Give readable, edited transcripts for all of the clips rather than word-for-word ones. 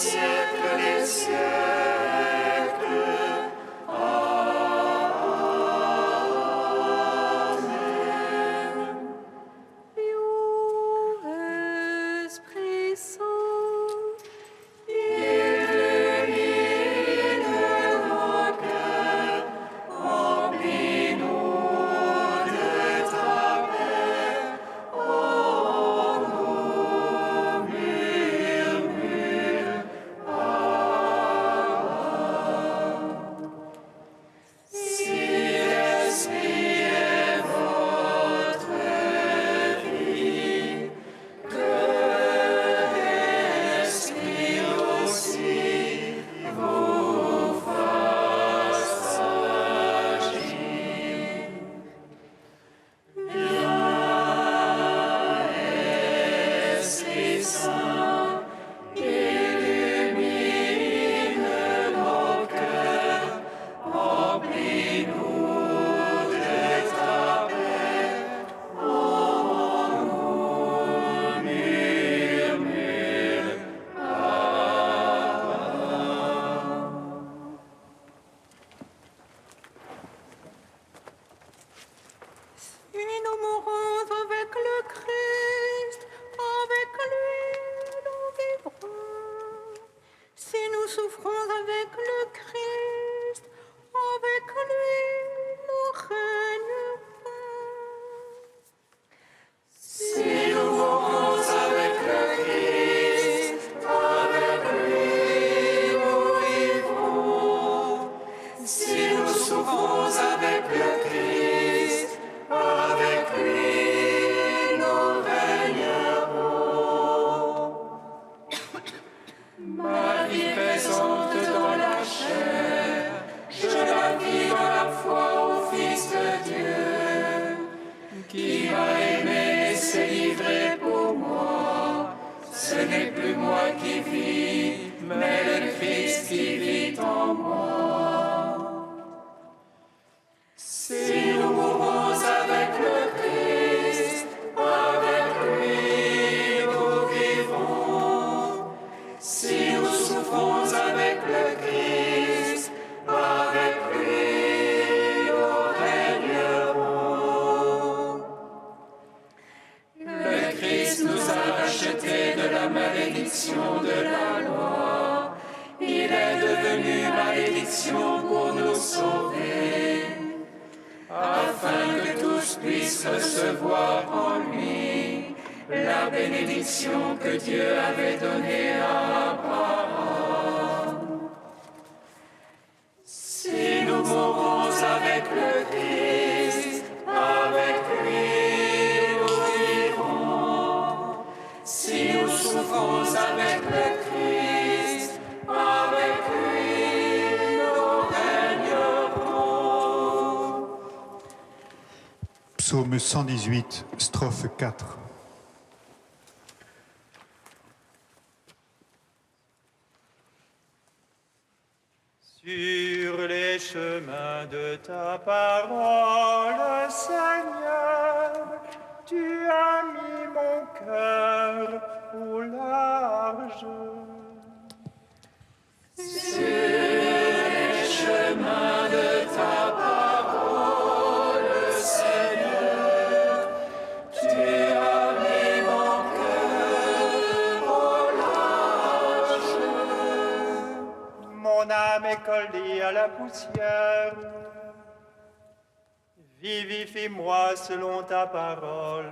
siècles des siècles. Amen. Viens, Esprit Saint, Illumine nos cœurs, remplis-nous de ta paix. Oh, nous murmure, si l'Esprit est votre vie, que l'Esprit aussi vous fasse agir. Viens, Esprit Saint, illumine nos cœurs, remplis-nous de ta paix. Oh, nous murmure, si nous mourons avec le Christ, avec lui nous vivrons. Si nous souffrons avec le Christ, avec lui nous régnerons. si nous mourons avec le Christ, avec lui nous vivrons. Si nous souffrons avec le Christ, avec lui nous régnerons. Ma vie présente dans la chair, je la vis dans la foi au Fils de Dieu, qui m'a aimé et s'est livré pour moi. Ce n'est plus moi qui vis, mais le Christ qui vit en moi. Si nous mourons avec le Christ, avec lui nous vivrons. Si nous souffrons avec le Christ, avec lui nous régnerons. Le Christ nous a rachetés de la malédiction de la loi. Il est devenu malédiction pour nous sauver, afin que tous puissent recevoir en lui la bénédiction que Dieu avait donnée à Abraham. Si nous mourons avec le Christ, avec lui nous vivrons. Si nous souffrons avec le Christ, avec lui nous régnerons. Psaume 118, strophe 4. Sur les chemins de ta parole, Seigneur, tu as mis mon cœur au large. Chemin de ta parole, Seigneur, tu as mis mon cœur au large. Mon âme est collée à la poussière. Vivifie-moi selon ta parole.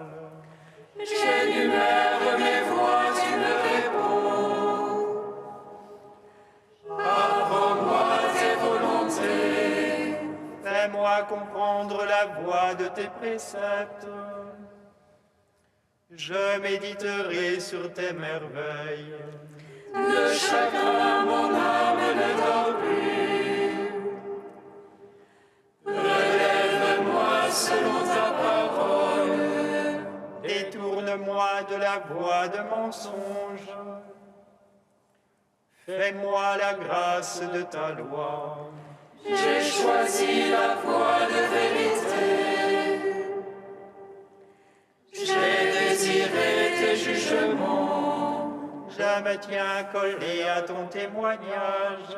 J'énumère mes voies, tu me réponds. Apprends-moi tes volontés. Fais-moi comprendre la voie de tes préceptes. Je méditerai sur tes merveilles. De chacun, mon âme ne dort plus. Relève-moi selon ta parole. Détourne-moi de la voie de mensonge. Fais-moi la grâce de ta loi. J'ai choisi la voie de vérité. J'ai désiré tes jugements. Je me tiens collé à ton témoignage.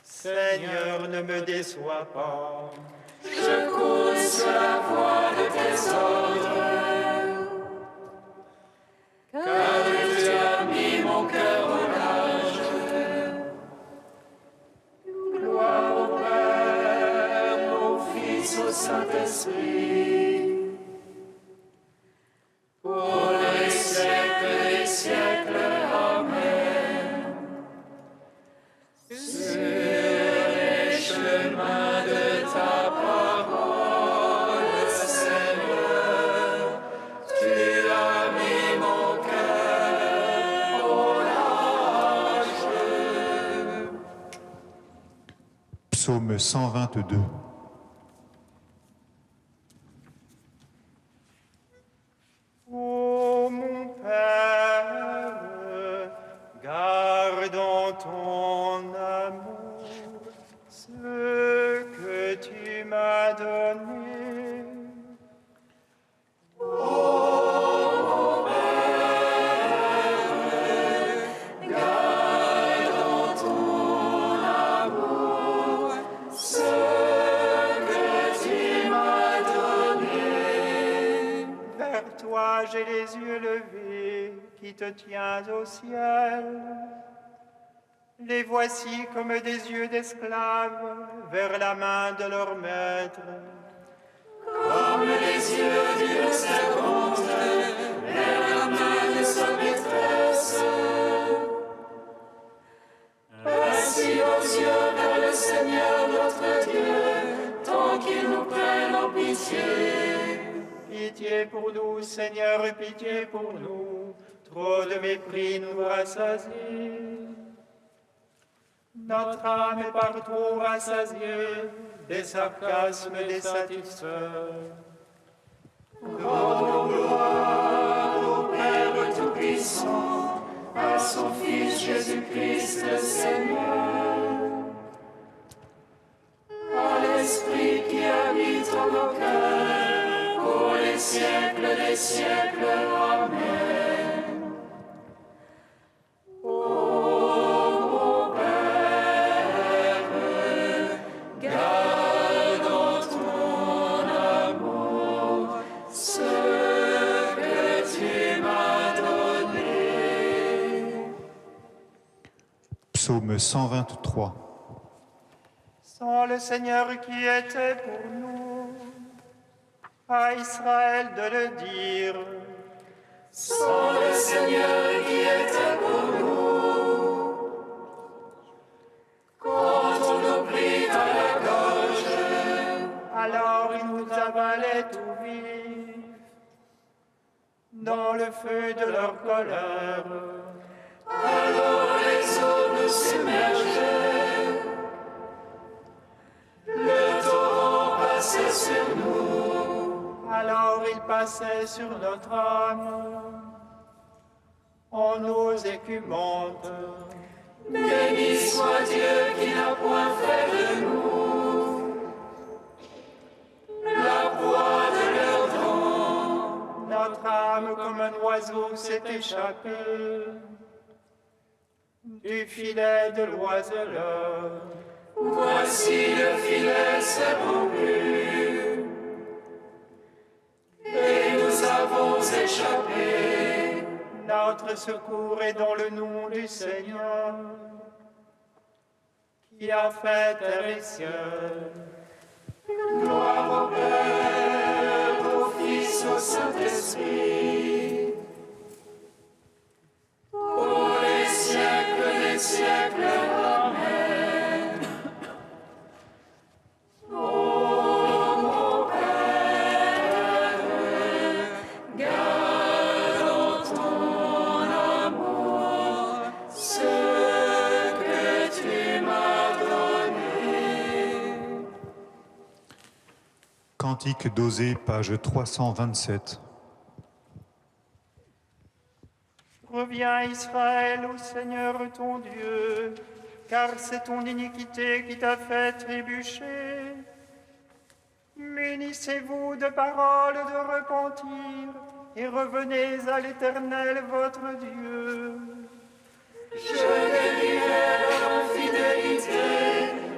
Seigneur, ne me déçois pas. Je cours sur la voie de tes ordres, car tu as mis mon cœur au large. Gloire au Père, au Fils, au Saint-Esprit, pour les siècles des siècles. Amen. Sur les chemins de ta parole, Seigneur, tu as mis mon cœur au large. Psaume 122. Ô mon Père, garde en ton amour ce que tu m'as donné. Vers toi j'ai les yeux levés, qui te tiens au ciel. Les voici comme des yeux d'esclaves vers la main de leur maître. Comme les yeux d'une servante vers la main de sa maîtresse. Ainsi nos yeux vers le Seigneur notre Dieu, tant qu'il nous prenne en pitié. Pitié pour nous, Seigneur, pitié pour nous. Trop de mépris nous rassasie. Notre âme est par trop rassasiée des sarcasmes des satisfaits. Rendons gloire au Père Tout-Puissant, à son Fils Jésus-Christ le Seigneur, à l'Esprit qui habite en nos cœurs, pour les siècles des siècles. Amen. Psaume 123. Sans le Seigneur qui était pour nous, à Israël de le dire. Sans le Seigneur qui était pour nous, quand on nous prit à la gorge, Alors il nous avalait tout vif dans le feu de leur colère. alors les eaux nous submergeaient, le torrent passait sur nous. Alors il passait sur notre âme en eaux écumantes. Béni soit Dieu qui n'a point fait de nous la proie de leurs dents. Notre âme comme un oiseau s'est échappée du filet de l'oiseleur. Voici le filet s'est rompu, et nous avons échappé. Notre secours est dans le nom du Seigneur, qui a fait terre et ciel. Gloire au Père, au Fils, au Saint-Esprit, pour les siècles des siècles. Amen. Ô mon Père, garde en ton amour ce que tu m'as donné. Cantique d'Osée, page 327. Reviens Israël au Seigneur ton Dieu, car c'est ton iniquité qui t'a fait trébucher. Munissez-vous de paroles de repentir et revenez à l'Éternel votre Dieu. Je bénirai leur fidélité,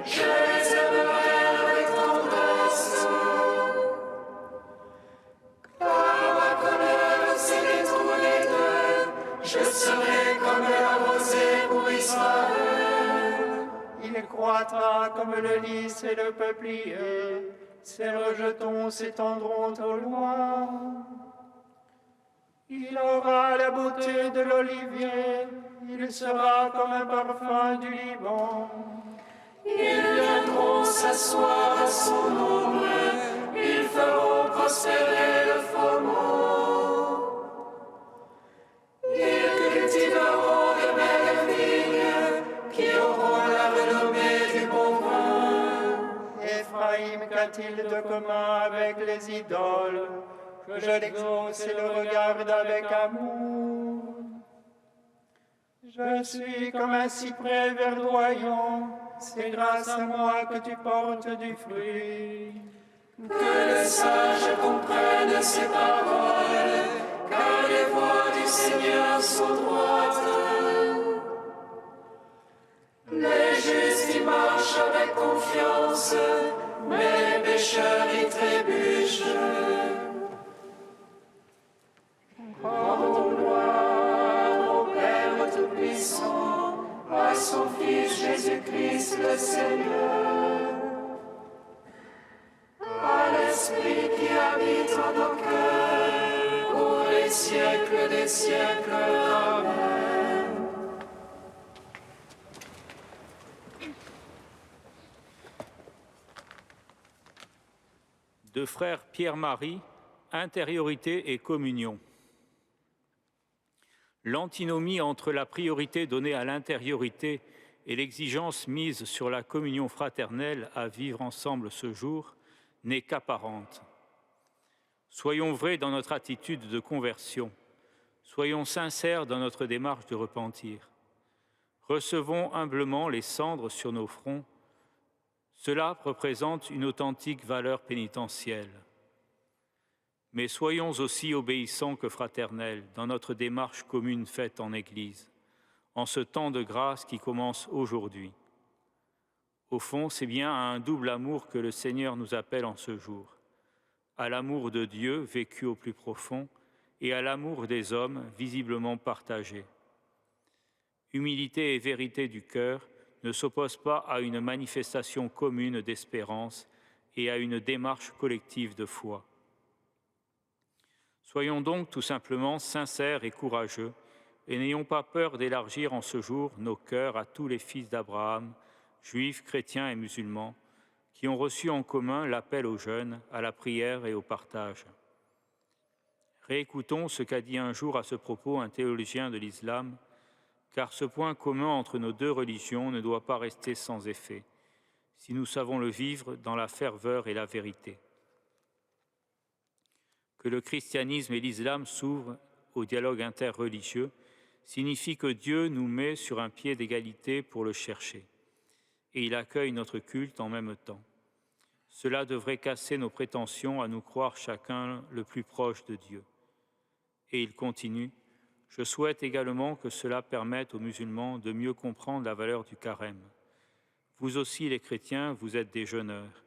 je les aimerai avec tendresse. Car ma colère s'est détournée d'eux, je serai comme la rosée pour Israël. Il croîtra comme le lys et le peuplier, ses rejetons s'étendront au loin. Il aura la beauté de l'olivier, il sera comme un parfum du Liban. Ils viendront s'asseoir à son ombre, ils feront prospérer le faubourg. Ils cultiveront de belles vignes qui auront la renommée du bon vin. Éphraïm qu'a-t-il de commun avec les idoles, que je l'exauce et le regarde avec amour? Je suis comme un cyprès verdoyant, c'est grâce à moi que tu portes du fruit. Que les sages comprennent ces paroles, car les voies du Seigneur sont droites. Les justes y marchent avec confiance, mais les pécheurs y trébuchent. Rendons gloire au Père Tout-Puissant, à son Fils Jésus-Christ le Seigneur, à l'Esprit qui habite en nos cœurs, pour les siècles des siècles. Amen. De frère Pierre-Marie, intériorité et communion. L'antinomie entre la priorité donnée à l'intériorité et l'exigence mise sur la communion fraternelle à vivre ensemble ce jour n'est qu'apparente. Soyons vrais dans notre attitude de conversion, soyons sincères dans notre démarche de repentir. Recevons humblement les cendres sur nos fronts, cela représente une authentique valeur pénitentielle. Mais soyons aussi obéissants que fraternels dans notre démarche commune faite en Église, en ce temps de grâce qui commence aujourd'hui. Au fond, c'est bien à un double amour que le Seigneur nous appelle en ce jour, à l'amour de Dieu vécu au plus profond et à l'amour des hommes visiblement partagé. Humilité et vérité du cœur ne s'opposent pas à une manifestation commune d'espérance et à une démarche collective de foi. Soyons donc tout simplement sincères et courageux et n'ayons pas peur d'élargir en ce jour nos cœurs à tous les fils d'Abraham, juifs, chrétiens et musulmans, qui ont reçu en commun l'appel au jeûne, à la prière et au partage. Réécoutons ce qu'a dit un jour à ce propos un théologien de l'islam, car ce point commun entre nos deux religions ne doit pas rester sans effet, si nous savons le vivre dans la ferveur et la vérité. Que le christianisme et l'islam s'ouvrent au dialogue interreligieux signifie que Dieu nous met sur un pied d'égalité pour le chercher, et il accueille notre culte en même temps. Cela devrait casser nos prétentions à nous croire chacun le plus proche de Dieu. Et il continue, « Je souhaite également que cela permette aux musulmans de mieux comprendre la valeur du carême. Vous aussi, les chrétiens, vous êtes des jeûneurs.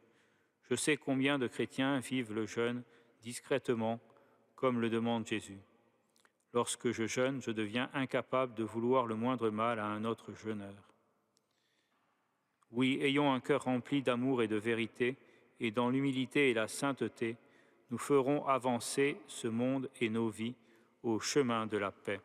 Je sais combien de chrétiens vivent le jeûne discrètement, comme le demande Jésus. Lorsque je jeûne, je deviens incapable de vouloir le moindre mal à un autre jeûneur. Oui, ayons un cœur rempli d'amour et de vérité, et dans l'humilité et la sainteté, nous ferons avancer ce monde et nos vies au chemin de la paix.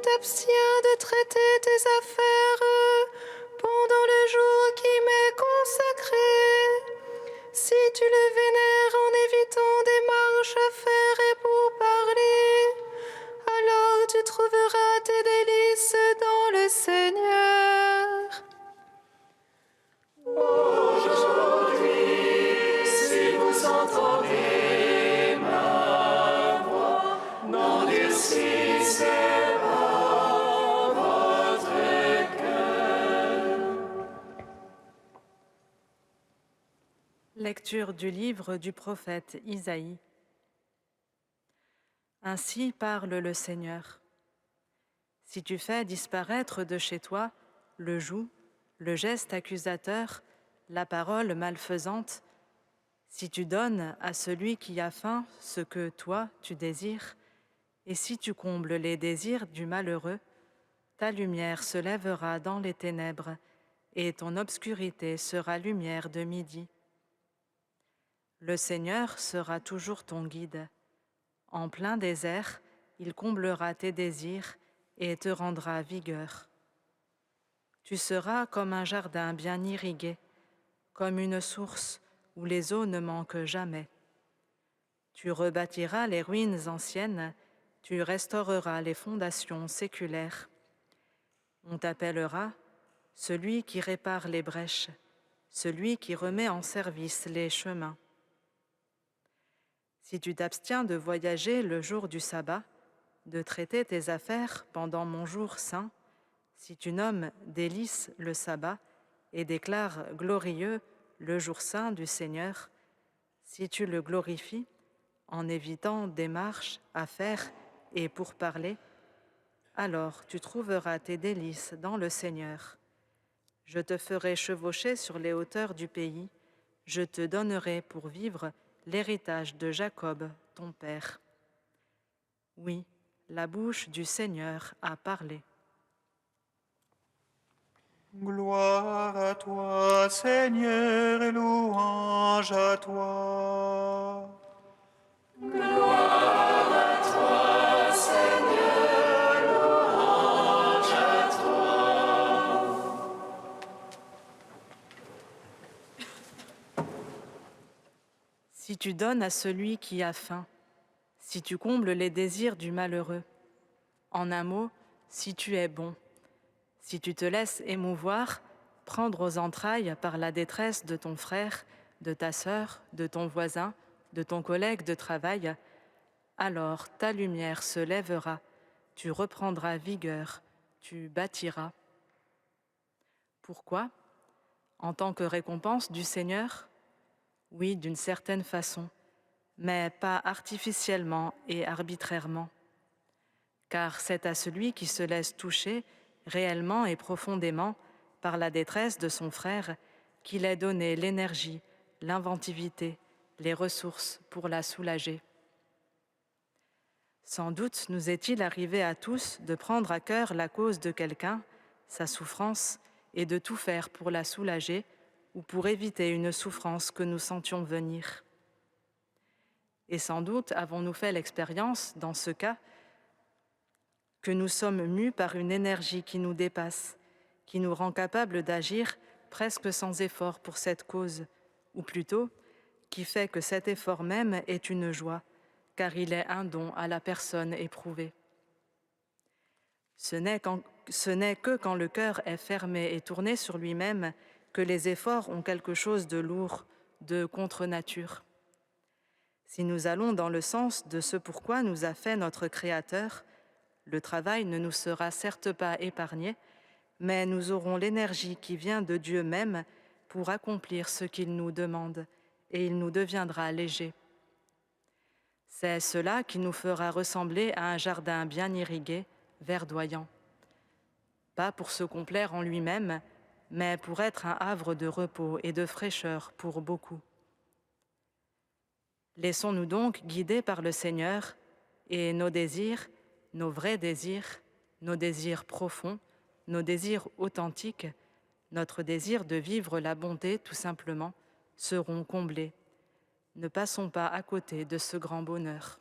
t'abstiens de traiter tes affaires pendant le jour qui m'est consacré, si tu le vénères en évitant des marches à faire et pour parler, alors tu trouveras tes délices dans le Seigneur. Si vous entendez ma voix, n'endurcissez pas votre cœur. Lecture du livre du prophète Isaïe. Ainsi parle le Seigneur. Si tu fais disparaître de chez toi le joug, le geste accusateur, la parole malfaisante, si tu donnes à celui qui a faim ce que toi tu désires, et si tu combles les désirs du malheureux, ta lumière se lèvera dans les ténèbres, et ton obscurité sera lumière de midi. Le Seigneur sera toujours ton guide. En plein désert, il comblera tes désirs et te rendra vigueur. Tu seras comme un jardin bien irrigué, comme une source où les eaux ne manquent jamais. Tu rebâtiras les ruines anciennes, tu restaureras les fondations séculaires. On t'appellera celui qui répare les brèches, celui qui remet en service les chemins. Si tu t'abstiens de voyager le jour du sabbat, de traiter tes affaires pendant mon jour saint, si tu nommes délice le sabbat et déclares glorieux le jour saint du Seigneur, si tu le glorifies en évitant des marches à faire et pour parler, alors tu trouveras tes délices dans le Seigneur. Je te ferai chevaucher sur les hauteurs du pays, je te donnerai pour vivre l'héritage de Jacob, ton père. Oui, la bouche du Seigneur a parlé. Gloire à toi, Seigneur, et louange à toi. Gloire à toi, Seigneur, louange à toi. Si tu donnes à celui qui a faim, si tu combles les désirs du malheureux, en un mot, si tu es bon, si tu te laisses émouvoir, prendre aux entrailles par la détresse de ton frère, de ta sœur, de ton voisin, de ton collègue de travail, alors ta lumière se lèvera, tu reprendras vigueur, tu bâtiras. Pourquoi? En tant que récompense du Seigneur? Oui, d'une certaine façon, mais pas artificiellement et arbitrairement. Car c'est à celui qui se laisse toucher réellement et profondément par la détresse de son frère qu'il est donné l'énergie, l'inventivité, les ressources pour la soulager. Sans doute nous est-il arrivé à tous de prendre à cœur la cause de quelqu'un, sa souffrance, et de tout faire pour la soulager ou pour éviter une souffrance que nous sentions venir. Et sans doute avons-nous fait l'expérience, dans ce cas, que nous sommes mus par une énergie qui nous dépasse, qui nous rend capables d'agir presque sans effort pour cette cause, ou plutôt, qui fait que cet effort même est une joie, car il est un don à la personne éprouvée. Ce n'est que quand le cœur est fermé et tourné sur lui-même que les efforts ont quelque chose de lourd, de contre-nature. Si nous allons dans le sens de ce pourquoi nous a fait notre Créateur, le travail ne nous sera certes pas épargné, mais nous aurons l'énergie qui vient de Dieu même pour accomplir ce qu'il nous demande, et il nous deviendra léger. C'est cela qui nous fera ressembler à un jardin bien irrigué, verdoyant. Pas pour se complaire en lui-même, mais pour être un havre de repos et de fraîcheur pour beaucoup. Laissons-nous donc guider par le Seigneur, et nos désirs, nos vrais désirs, nos désirs profonds, nos désirs authentiques, notre désir de vivre la bonté tout simplement, seront comblés. Ne passons pas à côté de ce grand bonheur.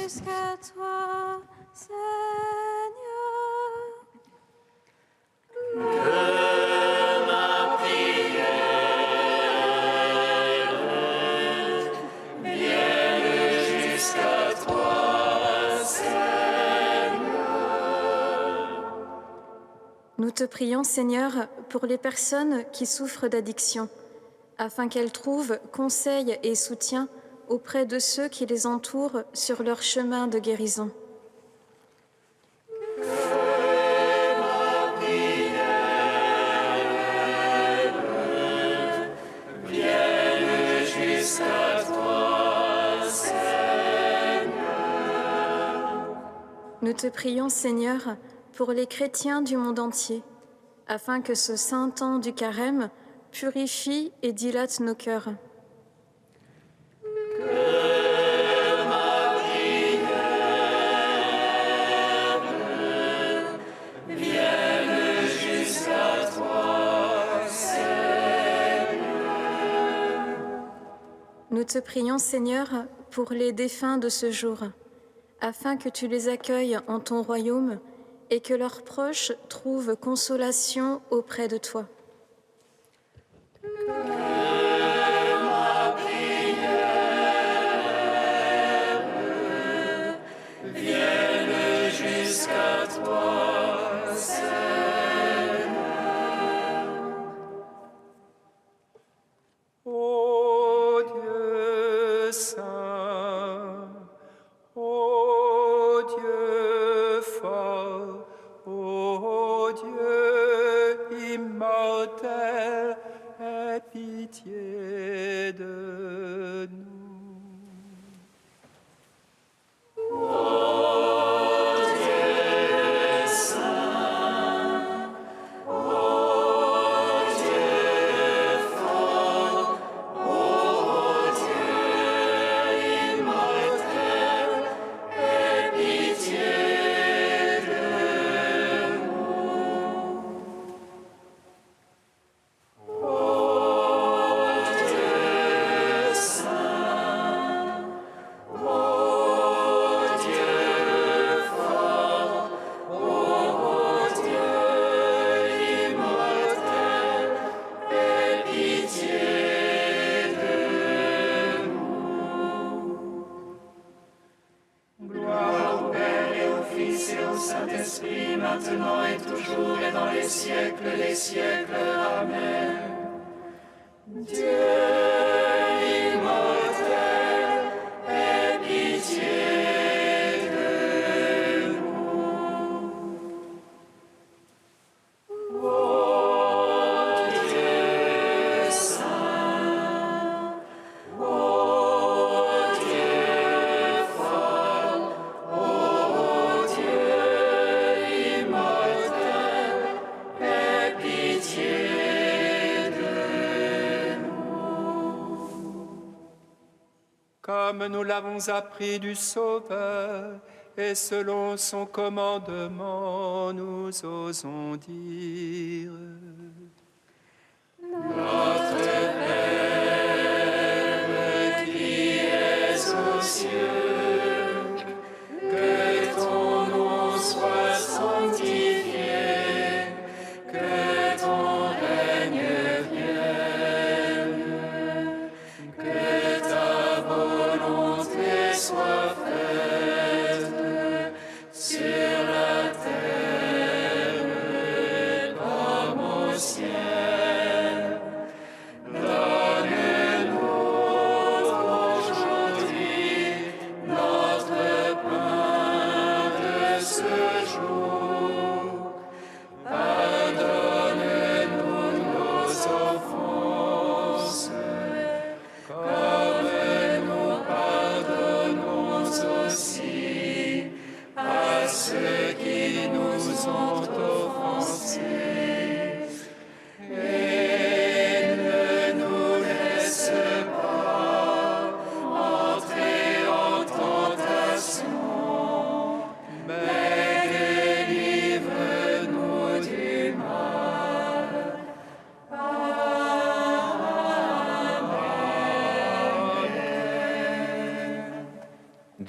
jusqu'à toi, Seigneur. Nous te prions, Seigneur, pour les personnes qui souffrent d'addiction, afin qu'elles trouvent conseil et soutien auprès de ceux qui les entourent sur leur chemin de guérison. Nous te prions, Seigneur, pour les chrétiens du monde entier, afin que ce saint temps du carême purifie et dilate nos cœurs. Nous te prions, Seigneur, pour les défunts de ce jour, afin que tu les accueilles en ton royaume et que leurs proches trouvent consolation auprès de toi. Ô Dieu saint, ô Dieu fort, ô Dieu immortel, aie pitié de nous. Gloire au Père et au Fils et au Saint-Esprit, maintenant et toujours et dans les siècles des siècles. Amen. Dieu immortel, aie pitié de nous. Ô Dieu saint, ô Dieu fort, ô Dieu immortel, aie pitié de nous. Comme nous l'avons appris du Sauveur, et selon son commandement, nous osons dire: Aux cieux, que ton nom soit sanctifié, que ton règne vienne, que ta volonté soit faite sur la terre comme au ciel.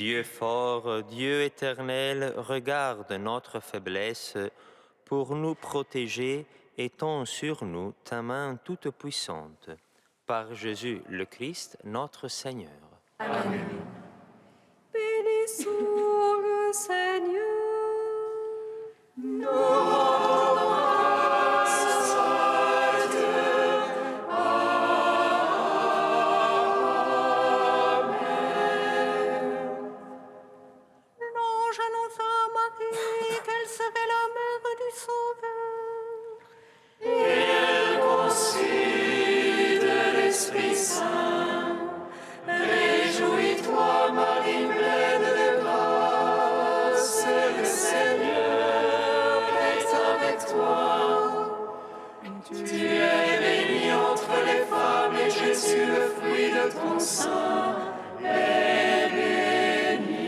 Dieu fort, Dieu éternel, regarde notre faiblesse pour nous protéger et tends sur nous ta main toute puissante. Par Jésus le Christ, notre Seigneur. Amen. Bénissons le Seigneur. L'ange annonça à Marie qu'elle serait la mère du Sauveur. Et elle conçut de l'Esprit Saint. Réjouis-toi, Marie, pleine de grâce, le Seigneur est avec toi. Tu es bénie entre les femmes et Jésus, le fruit de ton sein, est béni.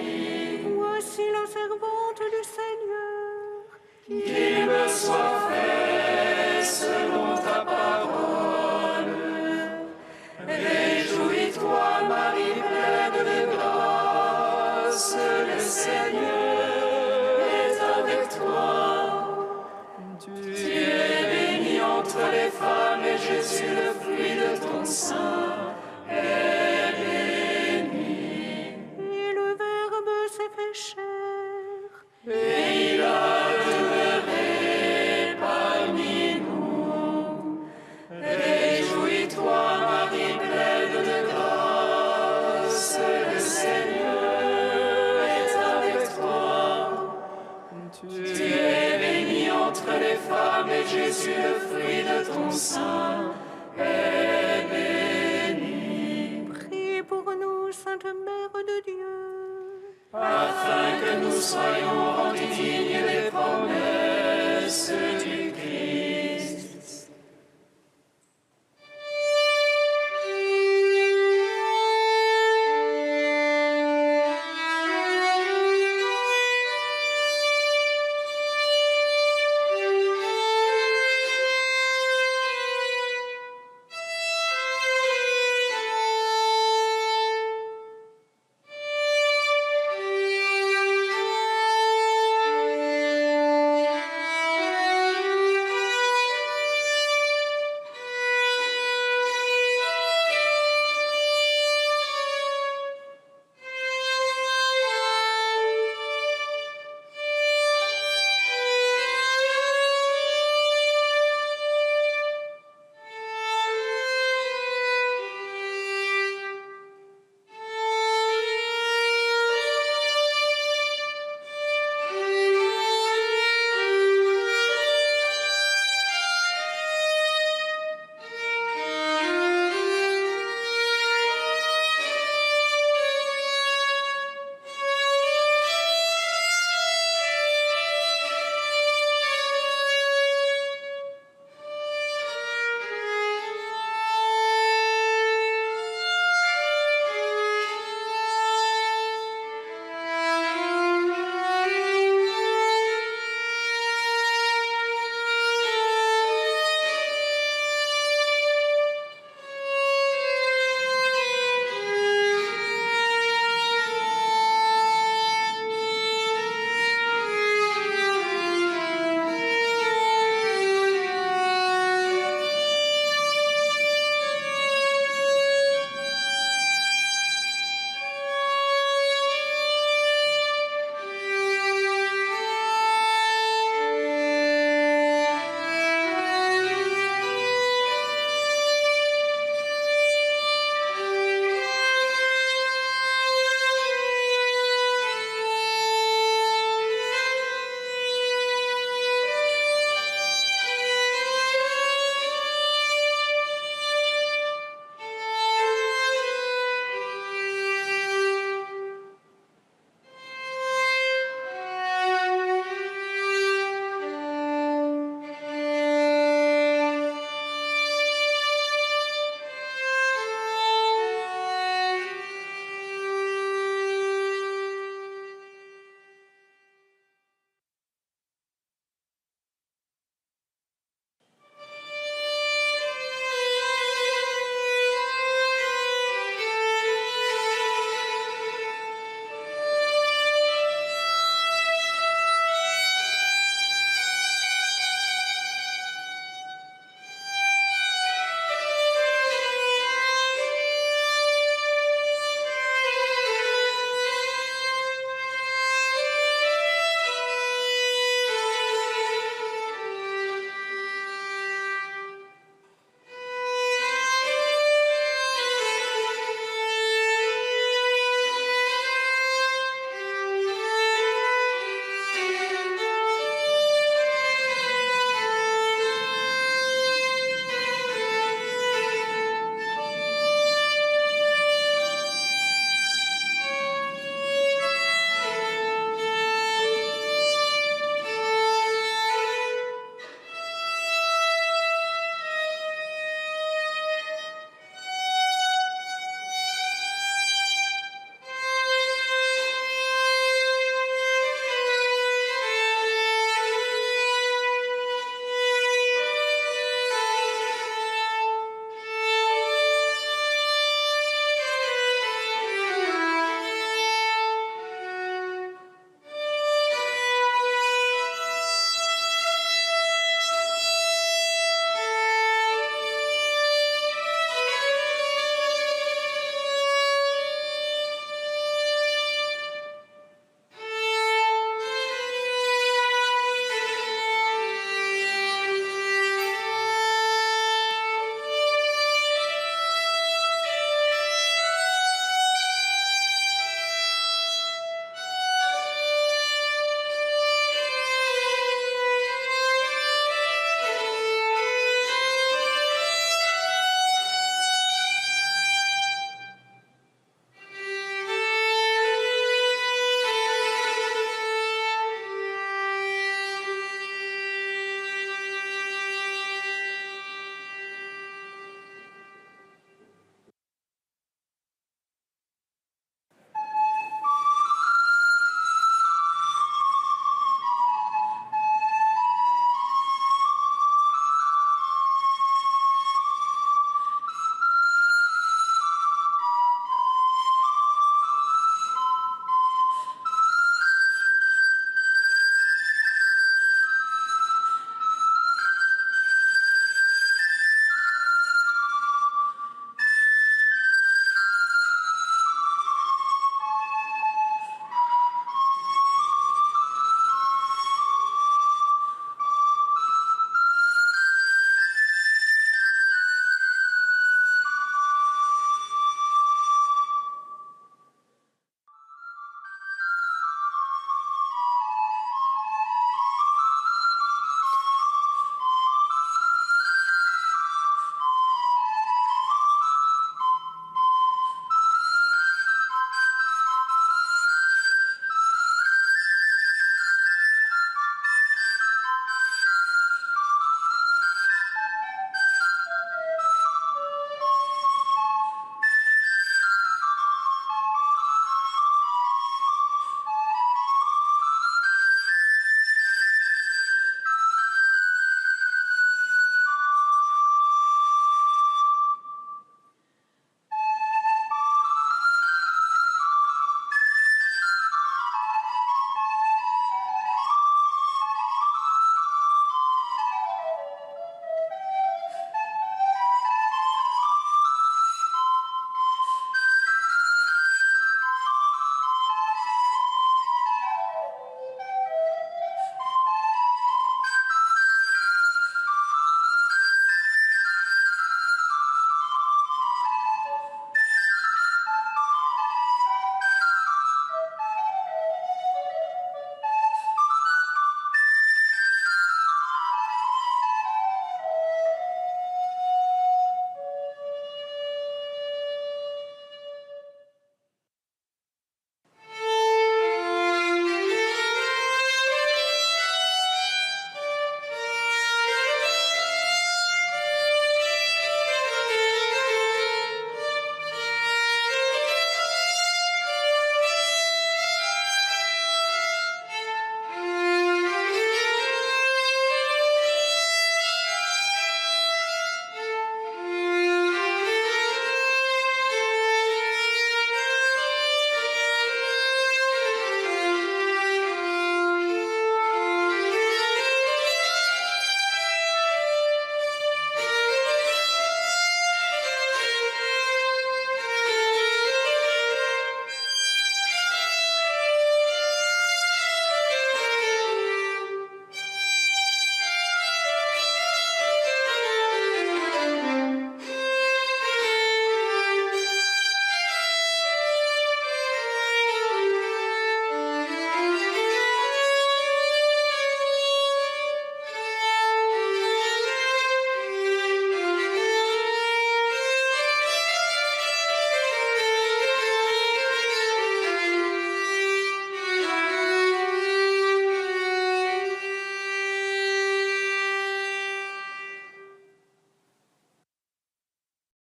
Voici la servante du Seigneur. Qu'il me soit fait selon ta parole. Réjouis-toi, Marie, pleine de grâce, le Seigneur est avec toi. Tu es bénie entre les femmes et Jésus, le fruit de ton sein, est béni. Et le Verbe s'est fait chair. Et il a demeuré parmi nous. Réjouis-toi, Marie, pleine de grâce, le Seigneur est avec toi. Tu es bénie entre les femmes et Jésus, le fruit de ton sein, est béni. Priez pour nous, Sainte Mère de Dieu. Afin que nous soyons rendus dignes